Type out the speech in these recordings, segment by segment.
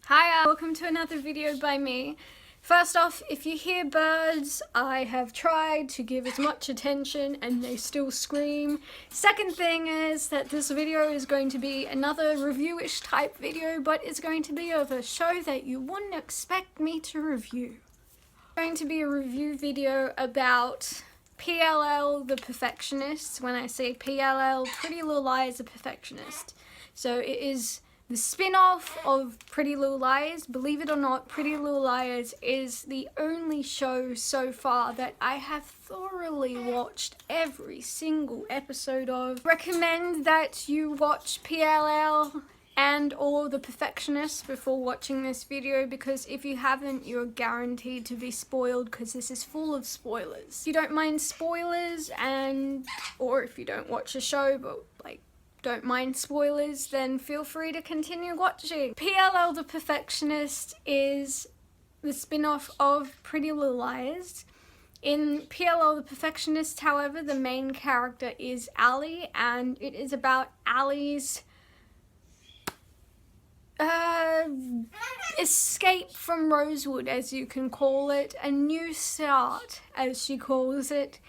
Hi, welcome to another video by me. First off, if you hear birds, I have tried to give as much attention and they still scream. Second thing is that this video is going to be another review-ish type video, but it's going to be of a show that you wouldn't expect me to review. It's going to be a review video about PLL the Perfectionists. When I say PLL, Pretty Little Liars the Perfectionist. So it is the spin-off of Pretty Little Liars. Believe it or not, Pretty Little Liars is the only show so far that I have thoroughly watched every single episode of. Recommend that you watch PLL and or The Perfectionists before watching this video, because if you haven't, you're guaranteed to be spoiled because this is full of spoilers. If you don't mind spoilers or if you don't watch a show but don't mind spoilers, then feel free to continue watching. PLL the Perfectionist is the spin-off of Pretty Little Liars. In PLL the Perfectionist, however, the main character is Allie, and it is about Allie's escape from Rosewood, as you can call it, a new start, as she calls it,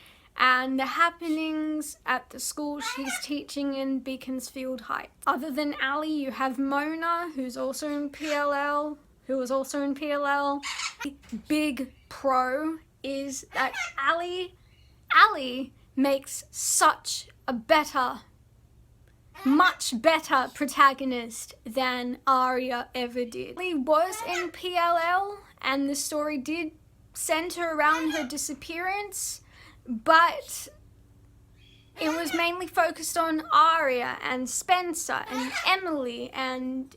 and the happenings at the school she's teaching in Beaconsfield Heights. Other than Allie, you have Mona, who's also in PLL, who was also in PLL. The big pro is that Allie makes such a much better protagonist than Aria ever did. Allie was in PLL, and the story did center around her disappearance, but it was mainly focused on Aria and Spencer and Emily and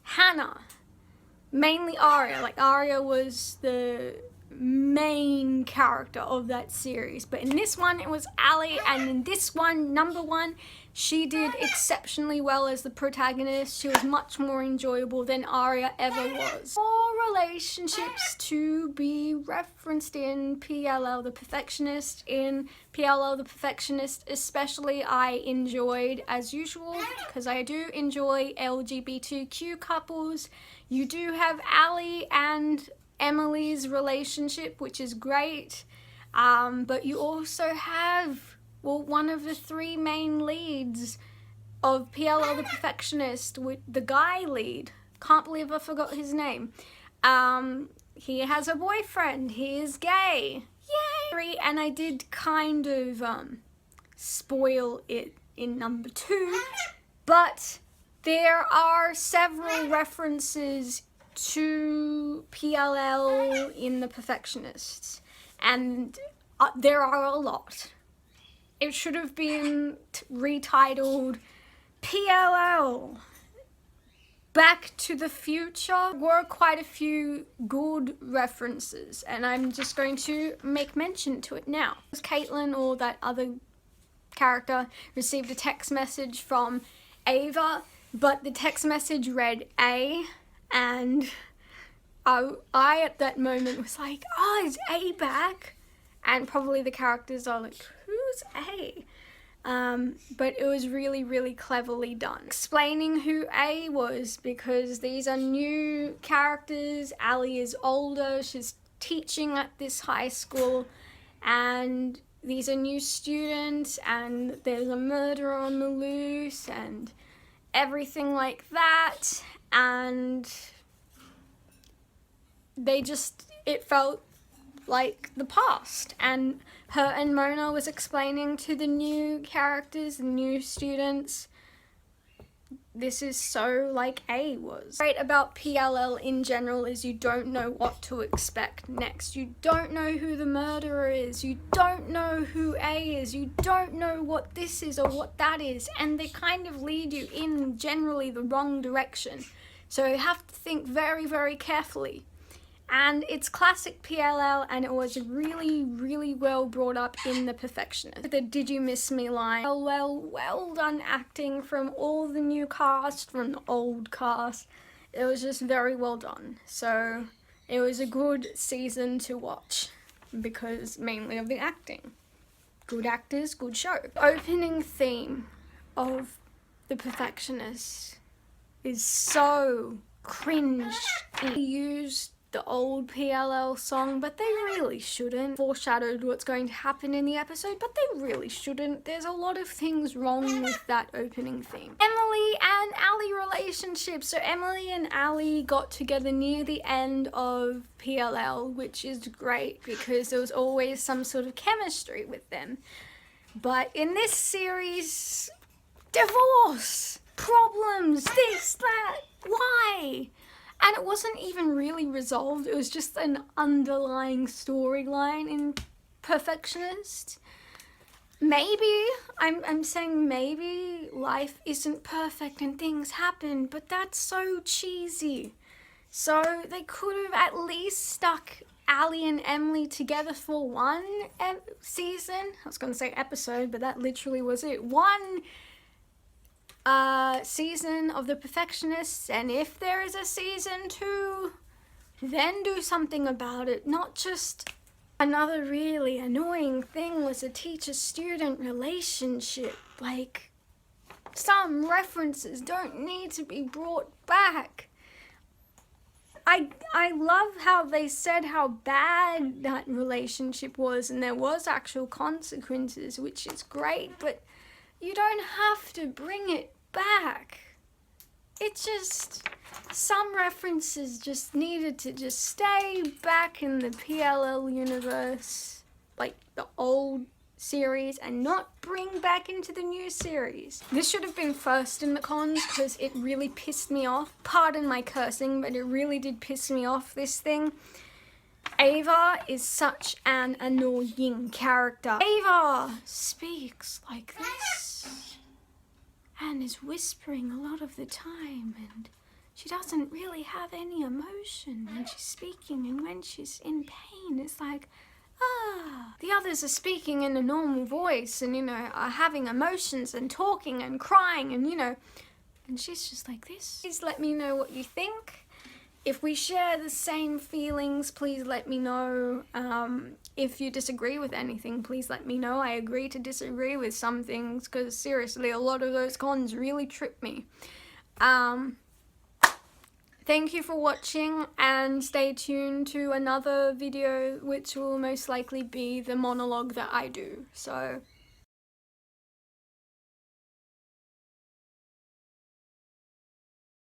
Hannah. Mainly Aria. Aria was the main character of that series. But in this one, it was Allie, and in this one, number one, she did exceptionally well as the protagonist. She was much more enjoyable than Aria ever was. More relationships to be referenced in PLL the Perfectionist. In PLL the Perfectionist especially, I enjoyed, as usual, because I do enjoy LGBTQ couples, you do have Allie and Emily's relationship, which is great, but you also have, well, one of the three main leads of PLL the Perfectionist, with the guy lead. Can't believe I forgot his name. He has a boyfriend. He is gay. Yay! And I did kind of spoil it in number 2, but there are several references to PLL in The Perfectionists, and there are a lot. It should have been retitled PLL Back to the Future. There were quite a few good references, and I'm just going to make mention to it now. Caitlin, or that other character, received a text message from Ava, but the text message read A, and I at that moment was like, oh, is A back? And probably the characters are like, who's A? But it was really, really cleverly done. Explaining who A was, because these are new characters. Allie is older, she's teaching at this high school, and these are new students, and there's a murder on the loose, and everything like that, and it felt like the past, and her and Mona was explaining to the new characters, the new students, this is so like A was. Great about PLL in general is you don't know what to expect next. You don't know who the murderer is, you don't know who A is, you don't know what this is or what that is, and they kind of lead you in generally the wrong direction. So you have to think very, very carefully. And it's classic PLL, and it was really, really well brought up in The Perfectionist. The "Did you miss me" line. Well done acting from all the new cast, from the old cast. It was just very well done. So it was a good season to watch, because mainly of the acting. Good actors, good show. The opening theme of The Perfectionist is so cringe. They used the old PLL song, but they really shouldn't. Foreshadowed what's going to happen in the episode, but they really shouldn't. There's a lot of things wrong with that opening theme. Emily and Ally relationship. So Emily and Ally got together near the end of PLL, which is great because there was always some sort of chemistry with them. But in this series, divorce, problems, this, that, why? And it wasn't even really resolved. It was just an underlying storyline in Perfectionist. Maybe, I'm saying maybe life isn't perfect and things happen, but that's so cheesy. So they could have at least stuck Ally and Emily together for one season. I was going to say episode, but that literally was it. One season of The Perfectionists, and if there is a season 2, then do something about it. Not just another really annoying thing was a teacher-student relationship. Like, some references don't need to be brought back. I love how they said how bad that relationship was and there was actual consequences, which is great, but you don't have to bring it back. It just, some references just needed to just stay back in the PLL universe, like the old series, and not bring back into the new series. This should have been first in the cons because it really pissed me off. Pardon my cursing, but it really did piss me off, this thing. Ava is such an annoying character. Ava speaks like this and is whispering a lot of the time, and she doesn't really have any emotion when she's speaking, and when she's in pain it's like, the others are speaking in a normal voice and, you know, are having emotions and talking and crying and, you know, and she's just like this. Please let me know what you think. If we share the same feelings, please let me know. If you disagree with anything, please let me know. I agree to disagree with some things because seriously, a lot of those cons really trip me. Thank you for watching, and stay tuned to another video which will most likely be the monologue that I do. So